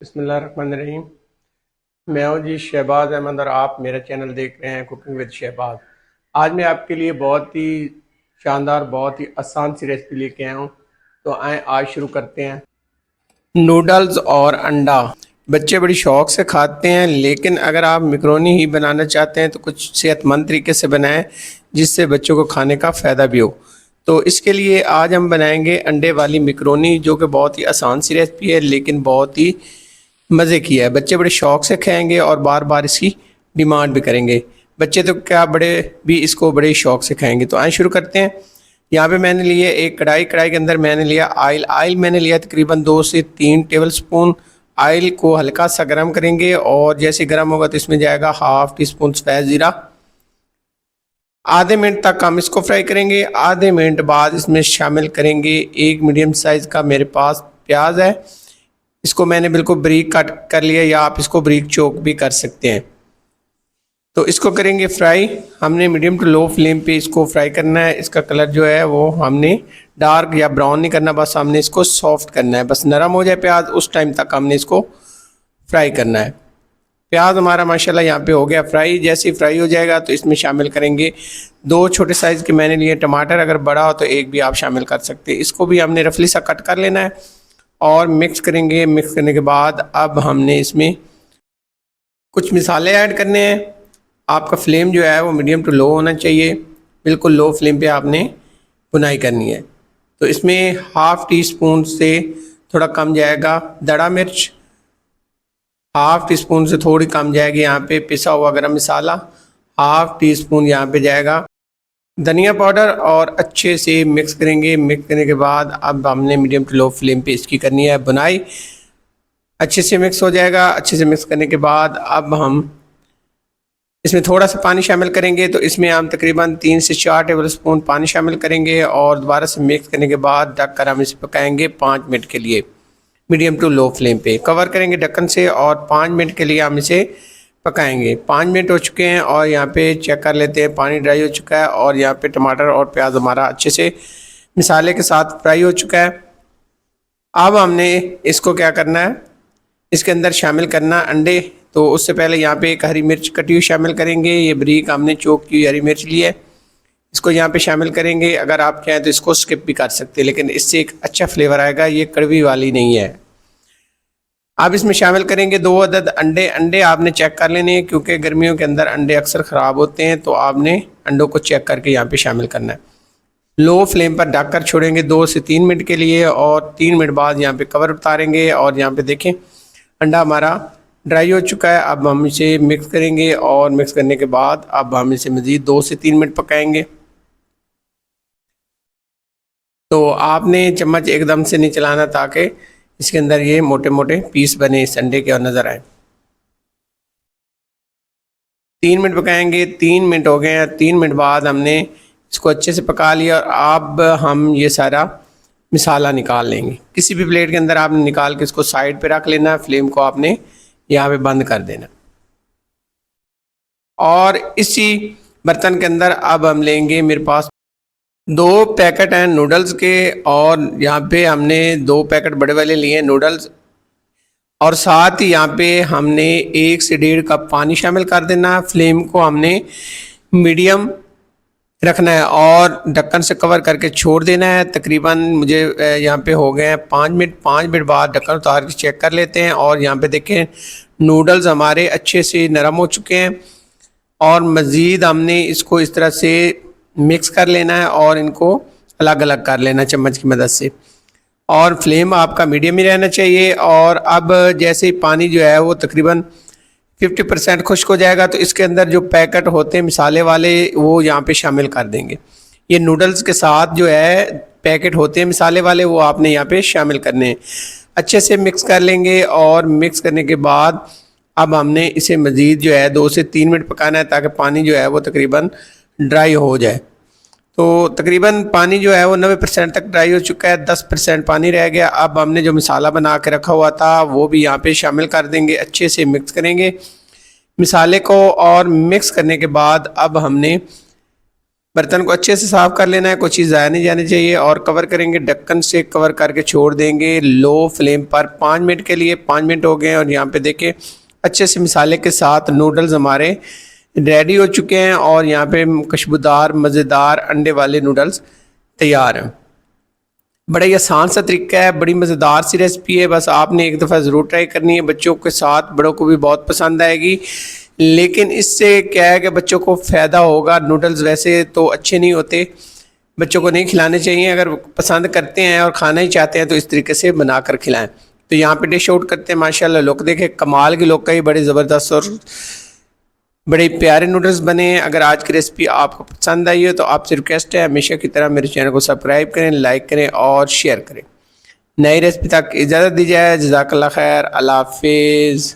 बिस्मिल्लाहिर्रहमानिर्रहीम। मैं हूं जी शहबाज अहमद और आप मेरा चैनल देख रहे हैं कुकिंग विद शहबाज। आज मैं आपके लिए बहुत ही शानदार बहुत ही आसान सी रेसिपी लेके आया हूं। तो आए आज शुरू करते हैं। नूडल्स और अंडा बच्चे बड़ी शौक से खाते हैं, लेकिन अगर आप मैकरोनी ही बनाना चाहते हैं तो कुछ सेहतमंद तरीके से बनाएं जिससे बच्चों को खाने का फ़ायदा भी हो। तो इसके लिए आज हम बनाएंगे अंडे वाली मैकरोनी, जो कि बहुत ही आसान सी रेसिपी है लेकिन बहुत ही मज़े की है। बच्चे बड़े शौक से खाएंगे और बार बार इसकी डिमांड भी करेंगे। बच्चे तो क्या, बड़े भी इसको बड़े शौक से खाएंगे। तो आइए शुरू करते हैं। यहाँ पे मैंने लिए एक कढ़ाई, कढ़ाई के अंदर मैंने लिया आयल मैंने लिया तकरीबन 2 से 3 टेबल स्पून। आयल को हल्का सा गर्म करेंगे और जैसे गर्म होगा तो इसमें जाएगा हाफ टी स्पून सफ़ेद ज़ीरा। आधे मिनट तक हम इसको फ्राई करेंगे। आधे मिनट बाद इसमें शामिल करेंगे एक मीडियम साइज़ का मेरे पास प्याज है। इसको मैंने बिल्कुल बारीक कट कर लिया, या आप इसको बारीक चॉप भी कर सकते हैं। तो इसको करेंगे फ्राई। हमने मीडियम टू लो फ्लेम पे इसको फ्राई करना है। इसका कलर जो है वो हमने डार्क या ब्राउन नहीं करना, बस हमने इसको सॉफ्ट करना है। बस नरम हो जाए प्याज, उस टाइम तक हमने इसको फ्राई करना है। प्याज हमारा माशाल्लाह यहाँ पे हो गया फ्राई। जैसे ही फ्राई हो जाएगा तो इसमें शामिल करेंगे 2 छोटे साइज़ के मैंने लिए टमाटर। अगर बड़ा हो तो एक भी आप शामिल कर सकते हैं। इसको भी हमने रफली सा कट कर लेना है और मिक्स करेंगे। मिक्स करने के बाद अब हमने इसमें कुछ मसाले ऐड करने हैं। आपका फ्लेम जो है वो मीडियम टू लो होना चाहिए। बिल्कुल लो फ्लेम पे आपने भुनाई करनी है। तो इसमें हाफ़ टी स्पून से थोड़ा कम जाएगा दड़ा मिर्च, हाफ़ टी स्पून से थोड़ी कम जाएगी यहाँ पे पिसा हुआ गरम मसाला, हाफ़ टी स्पून यहाँ पे जाएगा धनिया पाउडर, और अच्छे से मिक्स करेंगे। मिक्स करने के बाद अब हमने मीडियम टू लो फ्लेम पे इसकी करनी है बुनाई। अच्छे से मिक्स हो जाएगा। अच्छे से मिक्स करने के बाद अब हम इसमें थोड़ा सा पानी शामिल करेंगे। तो इसमें हम तकरीबन 3 से 4 टेबल स्पून पानी शामिल करेंगे और दोबारा से मिक्स करने के बाद ढककर हम इसे पकाएंगे 5 मिनट के लिए मीडियम टू लो फ्लेम पे। कवर करेंगे ढक्कन से और 5 मिनट के लिए हम इसे पकाएंगे। 5 मिनट हो चुके हैं और यहाँ पे चेक कर लेते हैं, पानी ड्राई हो चुका है और यहाँ पे टमाटर और प्याज हमारा अच्छे से मसाले के साथ फ्राई हो चुका है। अब हमने इसको क्या करना है, इसके अंदर शामिल करना अंडे। तो उससे पहले यहाँ पे एक हरी मिर्च कटी हुई शामिल करेंगे। ये बारीक हमने चॉप की हरी मिर्च ली है, इसको यहाँ पे शामिल करेंगे। अगर आप चाहें तो इसको स्किप भी कर सकते हैं, लेकिन इससे एक अच्छा फ्लेवर आएगा, ये कड़वी वाली नहीं है। अब इसमें शामिल करेंगे 2 अदद अंडे। अंडे आपने चेक कर लेने हैं क्योंकि गर्मियों के अंदर अंडे अक्सर ख़राब होते हैं, तो आपने अंडों को चेक करके यहाँ पे शामिल करना है। लो फ्लेम पर ढककर छोड़ेंगे 2 से 3 मिनट के लिए और 3 मिनट बाद यहाँ पे कवर उतारेंगे और यहाँ पे देखें अंडा हमारा ड्राई हो चुका है। अब हम इसे मिक्स करेंगे और मिक्स करने के बाद अब हम इसे मज़ीद 2 से 3 मिनट पकाएंगे। तो आपने चम्मच एकदम से नहीं चलाना ताकि इसके अंदर ये मोटे मोटे पीस बने इस अंडे के और नज़र आए। 3 मिनट पकाएंगे। 3 मिनट हो गए हैं। 3 मिनट बाद हमने इसको अच्छे से पका लिया और अब हम ये सारा मसाला निकाल लेंगे। किसी भी प्लेट के अंदर आपने निकाल के इसको साइड पे रख लेना है। फ्लेम को आपने यहाँ पे बंद कर देना और इसी बर्तन के अंदर अब हम लेंगे, मेरे पास 2 पैकेट हैं नूडल्स के और यहाँ पे हमने 2 पैकेट बड़े वाले लिए हैं नूडल्स, और साथ ही यहाँ पे हमने 1 से 1.5 कप पानी शामिल कर देना है। फ्लेम को हमने मीडियम रखना है और ढक्कन से कवर करके छोड़ देना है। तकरीबन मुझे यहाँ पे हो गए हैं 5 मिनट। 5 मिनट बाद ढक्कन उतार के चेक कर लेते हैं और यहाँ पे देखें नूडल्स हमारे अच्छे से नरम हो चुके हैं और मज़ीद हमने इसको इस तरह से मिक्स कर लेना है और इनको अलग अलग कर लेना चम्मच की मदद से, और फ्लेम आपका मीडियम ही रहना चाहिए। और अब जैसे ही पानी जो है वो तकरीबन 50% खुश्क हो जाएगा तो इसके अंदर जो पैकेट होते हैं मिसाले वाले वो यहाँ पे शामिल कर देंगे। ये नूडल्स के साथ जो है पैकेट होते हैं मिसाले वाले वो आपने यहाँ पे शामिल करने हैं। अच्छे से मिक्स कर लेंगे और मिक्स करने के बाद अब हमने इसे मज़ीद जो है 2 से 3 मिनट पकाना है ताकि पानी जो है वो तकरीबन ड्राई हो जाए। तो तकरीबन पानी जो है वो 90% तक ड्राई हो चुका है, 10% पानी रह गया। अब हमने जो मसाला बना के रखा हुआ था वो भी यहाँ पे शामिल कर देंगे। अच्छे से मिक्स करेंगे मसाले को और मिक्स करने के बाद अब हमने बर्तन को अच्छे से साफ़ कर लेना है, कोई चीज़ ज़ाया नहीं जानी चाहिए। और कवर करेंगे, ढक्कन से कवर करके छोड़ देंगे लो फ्लेम पर 5 मिनट के लिए। 5 मिनट हो गए और यहाँ पे देखें अच्छे से मसाले के साथ नूडल्स हमारे रेडी हो चुके हैं और यहाँ पे खुशबूदार मज़ेदार अंडे वाले नूडल्स तैयार हैं। बड़ा ही आसान सा तरीका है, बड़ी मज़ेदार सी रेसिपी है, बस आपने एक दफ़ा ज़रूर ट्राई करनी है। बच्चों के साथ बड़ों को भी बहुत पसंद आएगी, लेकिन इससे क्या है कि बच्चों को फ़ायदा होगा। नूडल्स वैसे तो अच्छे नहीं होते, बच्चों को नहीं खिलाने चाहिए। अगर पसंद करते हैं और खाना ही चाहते हैं तो इस तरीके से बना कर खिलाएँ। तो यहाँ पे डिश आउट करते हैं। माशाल्लाह लुक देखें, कमाल की लुक है, बड़े ज़बरदस्त और बड़े प्यारे नूडल्स बने हैं। अगर आज की रेसिपी आपको पसंद आई हो तो आपसे रिक्वेस्ट है हमेशा की तरह मेरे चैनल को सब्सक्राइब करें, लाइक करें और शेयर करें। नई रेसिपी तक इजाज़त दी जाए। जज़ाकल्लाह खैर, अल्लाह हाफिज़।